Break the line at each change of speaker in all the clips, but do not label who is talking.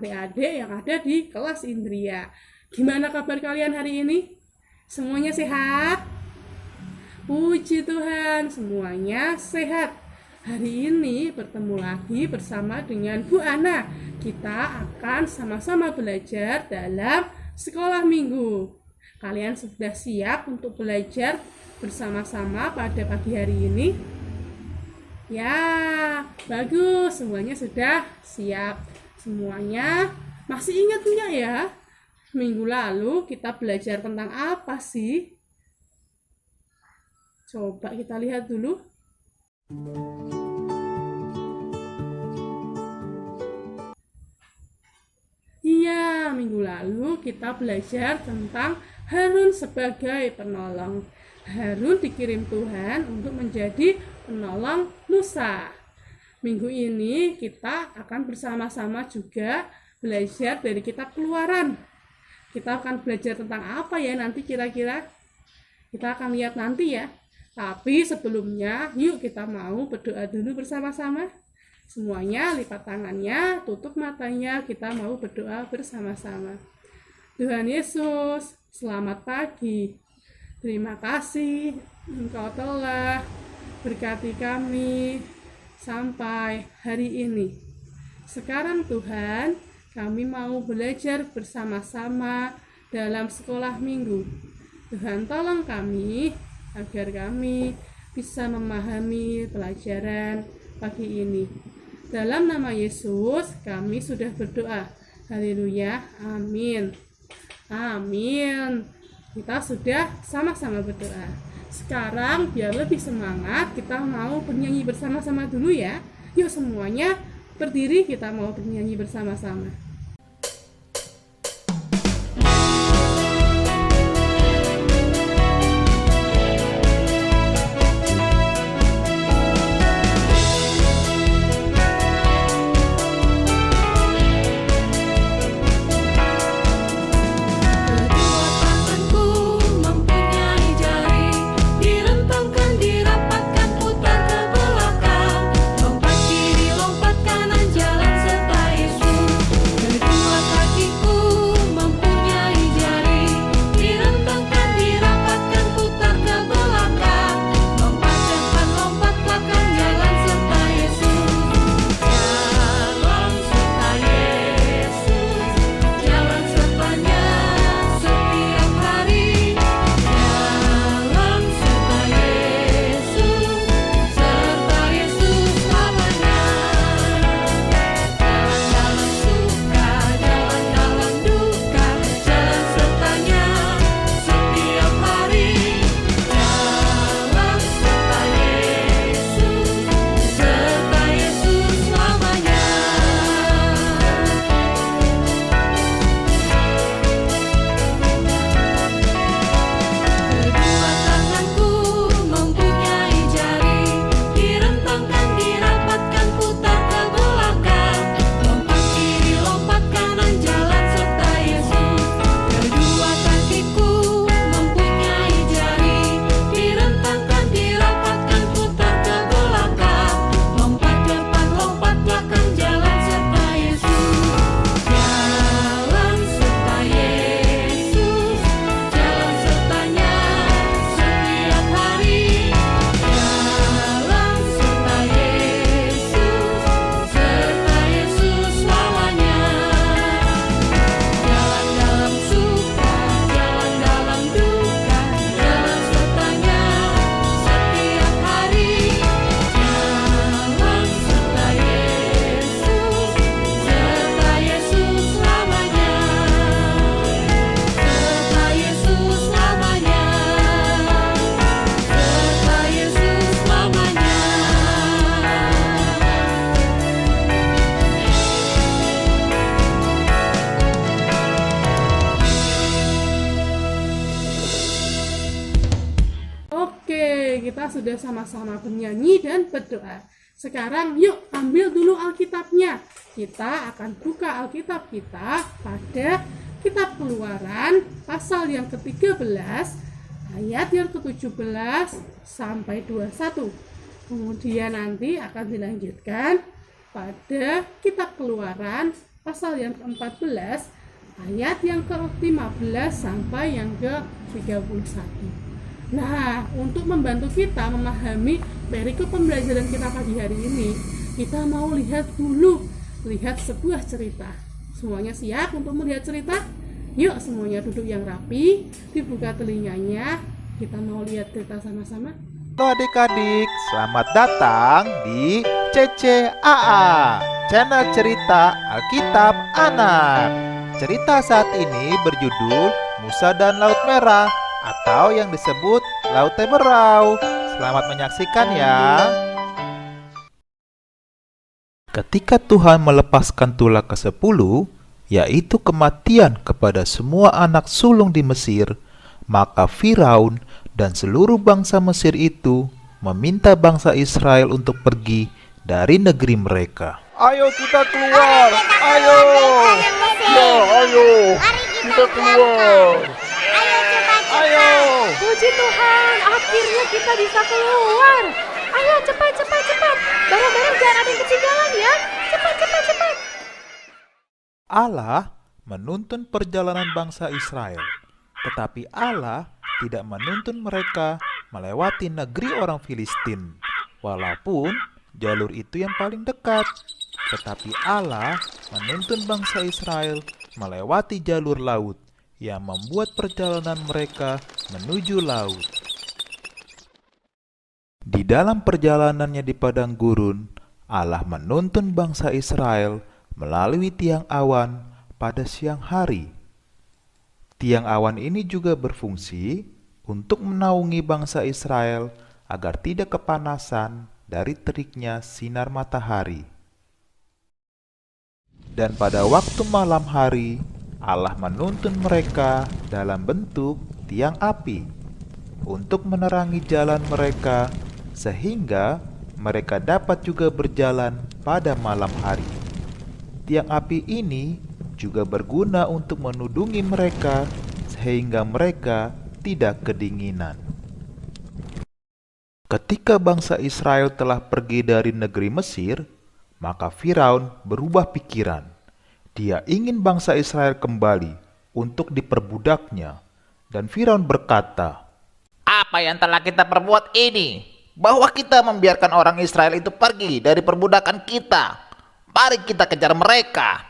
adik-adik yang ada di kelas Indria. Gimana kabar kalian hari ini? Semuanya sehat? Puji Tuhan, semuanya sehat. Hari ini bertemu lagi bersama dengan Bu Ana. Kita akan sama-sama belajar dalam sekolah minggu. Kalian sudah siap untuk belajar bersama-sama pada pagi hari ini? Ya, bagus. Semuanya sudah siap. Semuanya masih ingat enggak ya? Minggu lalu kita belajar tentang apa sih? Coba kita lihat dulu. Iya, minggu lalu kita belajar tentang Harun sebagai penolong. Harun dikirim Tuhan untuk menjadi penolong Musa. Minggu ini kita akan bersama-sama juga belajar dari kitab Keluaran. Kita akan belajar tentang apa ya nanti kira-kira? Kita akan lihat nanti ya. Tapi sebelumnya, yuk kita mau berdoa dulu bersama-sama. Semuanya lipat tangannya, tutup matanya, kita mau berdoa bersama-sama. Tuhan Yesus, selamat pagi. Terima kasih Engkau telah berkati kami sampai hari ini. Sekarang Tuhan, kami mau belajar bersama-sama dalam sekolah minggu. Tuhan tolong kami agar kami bisa memahami pelajaran pagi ini. Dalam nama Yesus kami sudah berdoa. Haleluya, amin. Amin. Kita sudah sama-sama berdoa. Sekarang biar lebih semangat, kita mau bernyanyi bersama-sama dulu ya. Yuk semuanya berdiri, kita mau bernyanyi bersama-sama. Kita sudah sama-sama bernyanyi dan berdoa. Sekarang yuk ambil dulu Alkitabnya. Kita akan buka Alkitab kita pada kitab Keluaran pasal yang ke-13 ayat yang ke-17 sampai 21. Kemudian nanti akan dilanjutkan pada kitab Keluaran pasal yang ke-14 ayat yang ke-15 sampai yang ke-31. Nah, untuk membantu kita memahami perikop pembelajaran kita pagi hari ini, kita mau lihat sebuah cerita. Semuanya siap untuk melihat cerita? Yuk semuanya duduk yang rapi, dibuka telinganya, kita mau lihat cerita sama-sama.
Halo adik-adik, selamat datang di CCAA, channel cerita Alkitab Anak. Cerita saat ini berjudul Musa dan Laut Merah, atau yang disebut Laut Teberau. Selamat menyaksikan ya. Ketika Tuhan melepaskan tulah ke-10, yaitu kematian kepada semua anak sulung di Mesir, maka Firaun dan seluruh bangsa Mesir itu meminta bangsa Israel untuk pergi dari negeri mereka. Ayo kita keluar, ayo kita keluar, ayo.
Puji Tuhan, akhirnya kita bisa keluar. Ayo cepat. Barang-barang jangan ada yang ketinggalan ya. Cepat.
Allah menuntun perjalanan bangsa Israel, tetapi Allah tidak menuntun mereka melewati negeri orang Filistin, walaupun jalur itu yang paling dekat. Tetapi Allah menuntun bangsa Israel melewati jalur laut yang membuat perjalanan mereka menuju laut. Di dalam perjalanannya di padang gurun, Allah menuntun bangsa Israel melalui tiang awan pada siang hari. Tiang awan ini juga berfungsi untuk menaungi bangsa Israel agar tidak kepanasan dari teriknya sinar matahari. Dan pada waktu malam hari, Allah menuntun mereka dalam bentuk tiang api untuk menerangi jalan mereka, sehingga mereka dapat juga berjalan pada malam hari. Tiang api ini juga berguna untuk menudungi mereka sehingga mereka tidak kedinginan. Ketika bangsa Israel telah pergi dari negeri Mesir, maka Firaun berubah pikiran. Dia ingin bangsa Israel kembali untuk diperbudaknya. Dan Firaun berkata,
"Apa yang telah kita perbuat ini? Bahwa kita membiarkan orang Israel itu pergi dari perbudakan kita. Mari kita kejar mereka."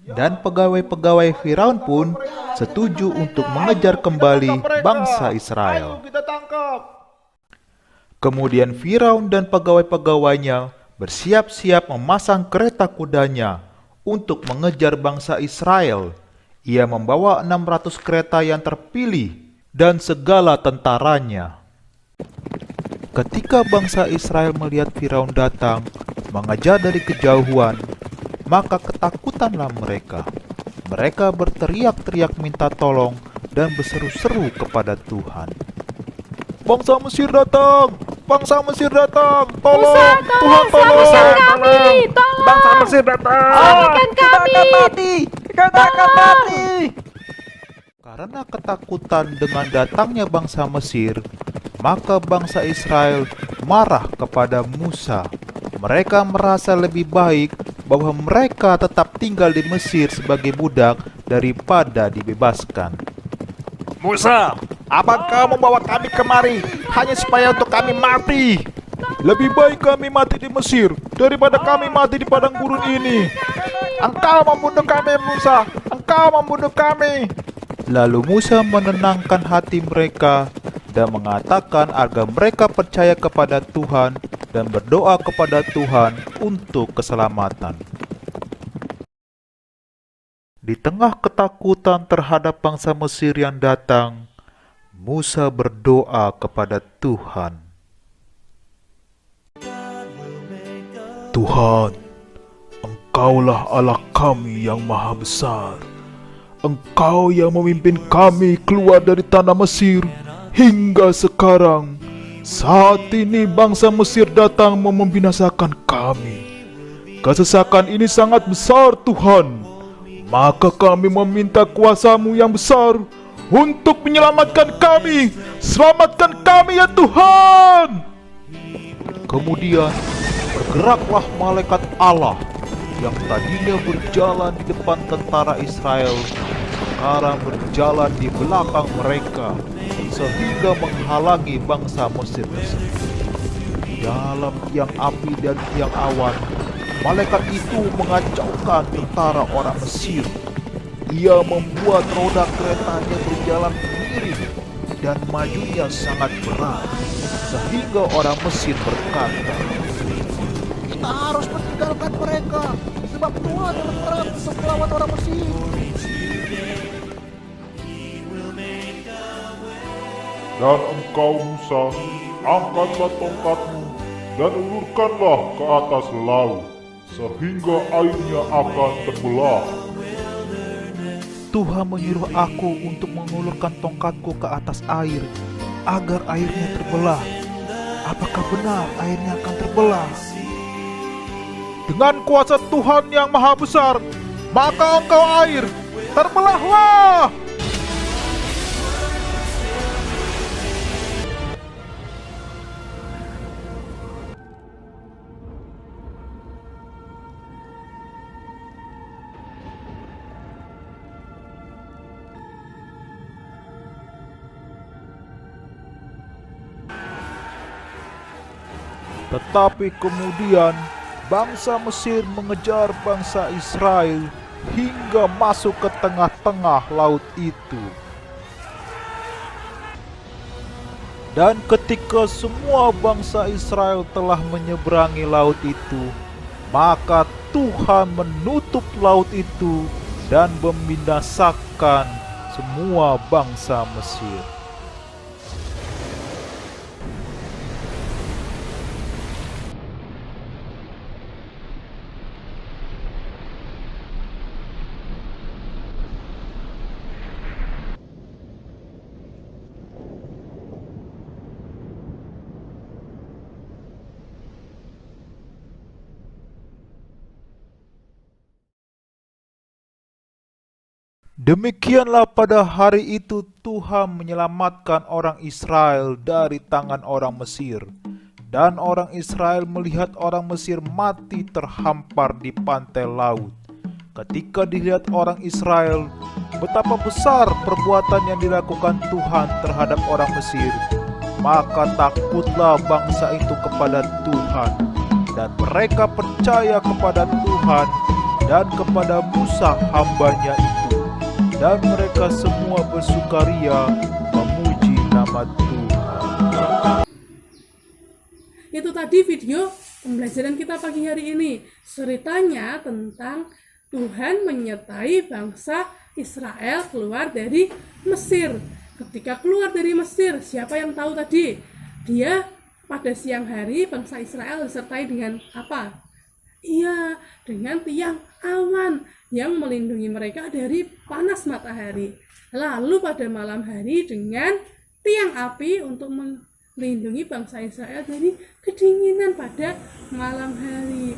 Dan pegawai-pegawai Firaun pun setuju untuk mengejar kembali bangsa Israel. Kemudian Firaun dan pegawai-pegawainya bersiap-siap memasang kereta kudanya untuk mengejar bangsa Israel. Ia membawa 600 kereta yang terpilih dan segala tentaranya. Ketika bangsa Israel melihat Firaun datang mengejar dari kejauhan, maka ketakutanlah mereka. Mereka berteriak-teriak minta tolong dan berseru-seru kepada Tuhan. Bangsa Mesir datang! Bangsa Mesir datang! Tolong! Tuhan tolong!
Bangsa Mesir datang!
Kita akan mati! Karena ketakutan dengan datangnya bangsa Mesir, maka bangsa Israel marah kepada Musa. Mereka merasa lebih baik bahwa mereka tetap tinggal di Mesir sebagai budak daripada dibebaskan.
Musa, apa kau membawa kami kemari hanya supaya untuk kami mati?
Lebih baik kami mati di Mesir daripada kami mati di padang gurun ini.
Engkau membunuh kami, Musa. Engkau membunuh kami.
Lalu Musa menenangkan hati mereka dan mengatakan agar mereka percaya kepada Tuhan dan berdoa kepada Tuhan untuk keselamatan. Di tengah ketakutan terhadap bangsa Mesir yang datang, Musa berdoa kepada Tuhan. Tuhan, Engkaulah Allah kami yang maha besar. Engkau yang memimpin kami keluar dari tanah Mesir hingga sekarang. Saat ini bangsa Mesir datang mau membinasakan kami. Kesesakan ini sangat besar, Tuhan. Maka kami meminta kuasa-Mu yang besar untuk menyelamatkan kami. Selamatkan kami ya Tuhan. Kemudian bergeraklah malaikat Allah yang tadinya berjalan di depan tentara Israel sekarang berjalan di belakang mereka sehingga menghalangi bangsa Mesir tersebut. Dalam tiang api dan tiang awan, malaikat itu mengacaukan tentara orang Mesir. Ia membuat roda keretanya berjalan miring dan majunya sangat berat, sehingga orang Mesir berkata,
Kita harus meninggalkan mereka, sebab Tuhan yang berat untuk melawan orang Mesir.
Dan engkau Musa, angkatlah tongkatmu dan ulurkanlah ke atas laut, sehingga airnya akan terbelah.
Tuhan menyuruh aku untuk mengulurkan tongkatku ke atas air, agar airnya terbelah. Apakah benar airnya akan terbelah? Dengan kuasa Tuhan yang Maha Besar, maka engkau air, terbelahlah! Tetapi kemudian bangsa Mesir mengejar bangsa Israel hingga masuk ke tengah-tengah laut itu. Dan ketika semua bangsa Israel telah menyeberangi laut itu, maka Tuhan menutup laut itu dan membinasakan semua bangsa Mesir. Demikianlah pada hari itu Tuhan menyelamatkan orang Israel dari tangan orang Mesir. Dan orang Israel melihat orang Mesir mati terhampar di pantai laut. Ketika dilihat orang Israel betapa besar perbuatan yang dilakukan Tuhan terhadap orang Mesir, maka takutlah bangsa itu kepada Tuhan, dan mereka percaya kepada Tuhan dan kepada Musa hambanya itu. Dan mereka semua bersukaria memuji nama Tuhan.
Itu tadi video pembelajaran kita pagi hari ini. Ceritanya tentang Tuhan menyertai bangsa Israel keluar dari Mesir. Ketika keluar dari Mesir, siapa yang tahu tadi? Dia pada siang hari bangsa Israel disertai dengan apa? Iya, dengan tiang awan yang melindungi mereka dari panas matahari. Lalu pada malam hari dengan tiang api untuk melindungi bangsa Israel dari kedinginan pada malam hari.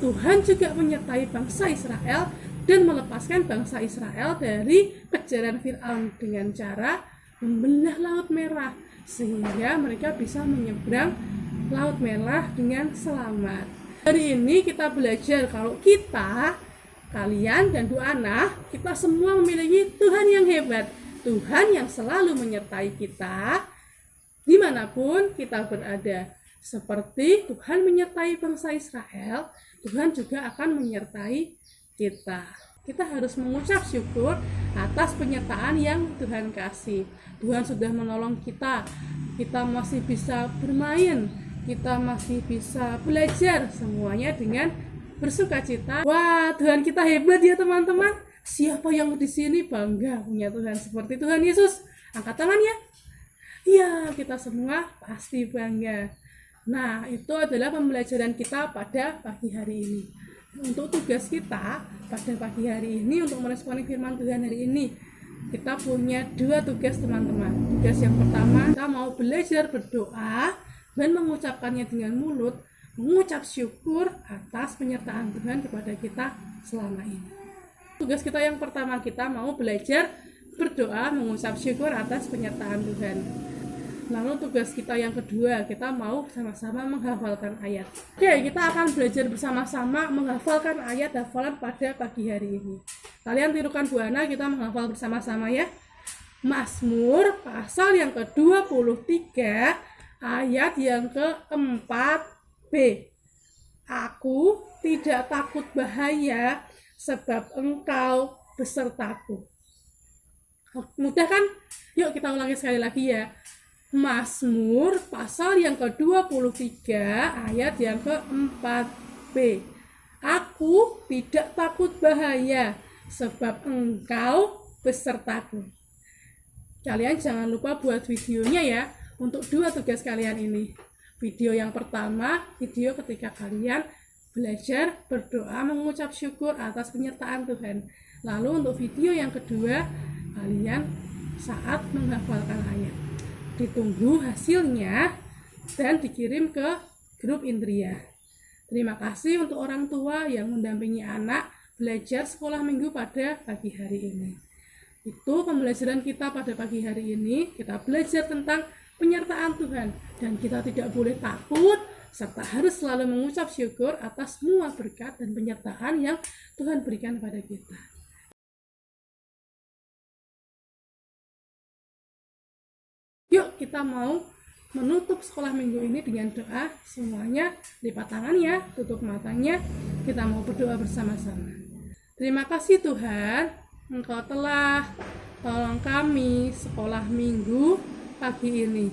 Tuhan juga menyertai bangsa Israel dan melepaskan bangsa Israel dari kejaran Firaun dengan cara membelah Laut Merah sehingga mereka bisa menyeberang Laut Merah dengan selamat. Hari ini kita belajar kalau kita, kalian dan dua anak, kita semua memiliki Tuhan yang hebat. Tuhan yang selalu menyertai kita dimanapun kita berada. Seperti Tuhan menyertai bangsa Israel, Tuhan juga akan menyertai kita. Kita harus mengucap syukur atas penyertaan yang Tuhan kasih. Tuhan sudah menolong kita. Kita masih bisa bermain, kita masih bisa belajar, semuanya dengan bersukacita. Wah, Tuhan kita hebat ya teman-teman. Siapa yang di sini bangga punya Tuhan seperti Tuhan Yesus? Angkat tangan ya. Iya, kita semua pasti bangga. Nah, itu adalah pembelajaran kita pada pagi hari ini. Untuk tugas kita pada pagi hari ini untuk meresponi firman Tuhan hari ini, kita punya dua tugas teman-teman. Tugas yang pertama, kita mau belajar berdoa dan mengucapkannya dengan mulut, mengucap syukur atas penyertaan Tuhan kepada kita selama ini. Tugas kita yang pertama, kita mau belajar berdoa mengucap syukur atas penyertaan Tuhan. Lalu tugas kita yang kedua, kita mau sama-sama menghafalkan ayat. Oke, kita akan belajar bersama-sama menghafalkan ayat hafalan pada pagi hari ini. Kalian tirukan Bu Ana, kita menghafal bersama-sama ya. Mazmur pasal yang ke-23 ayat yang ke-4b. Aku tidak takut bahaya sebab Engkau besertaku. Mudah kan? Yuk kita ulangi sekali lagi ya. Mazmur pasal yang ke-23 ayat yang ke-4b. Aku tidak takut bahaya sebab Engkau besertaku. Kalian jangan lupa buat videonya ya untuk 2 tugas kalian ini. Video yang pertama, video ketika kalian belajar berdoa mengucap syukur atas penyertaan Tuhan. Lalu untuk video yang kedua, kalian saat menghafalkan ayat. Ditunggu hasilnya dan dikirim ke grup Indria. Terima kasih untuk orang tua yang mendampingi anak belajar sekolah minggu pada pagi hari ini. Itu pembelajaran kita pada pagi hari ini. Kita belajar tentang penyertaan Tuhan dan kita tidak boleh takut serta harus selalu mengucap syukur atas semua berkat dan penyertaan yang Tuhan berikan pada kita. Yuk kita mau menutup sekolah minggu ini dengan doa. Semuanya lipat tangannya, tutup matanya. Kita mau berdoa bersama-sama. Terima kasih Tuhan, Engkau telah tolong kami sekolah minggu pagi ini.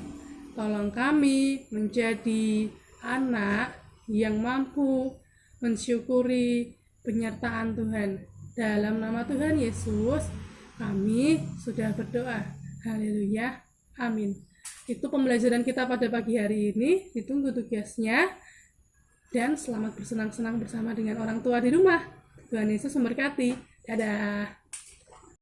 Tolong kami menjadi anak yang mampu mensyukuri penyertaan Tuhan. Dalam nama Tuhan Yesus, kami sudah berdoa. Haleluya. Amin. Itu pembelajaran kita pada pagi hari ini. Ditunggu tugasnya. Dan selamat bersenang-senang bersama dengan orang tua di rumah. Tuhan Yesus memberkati. Dadah.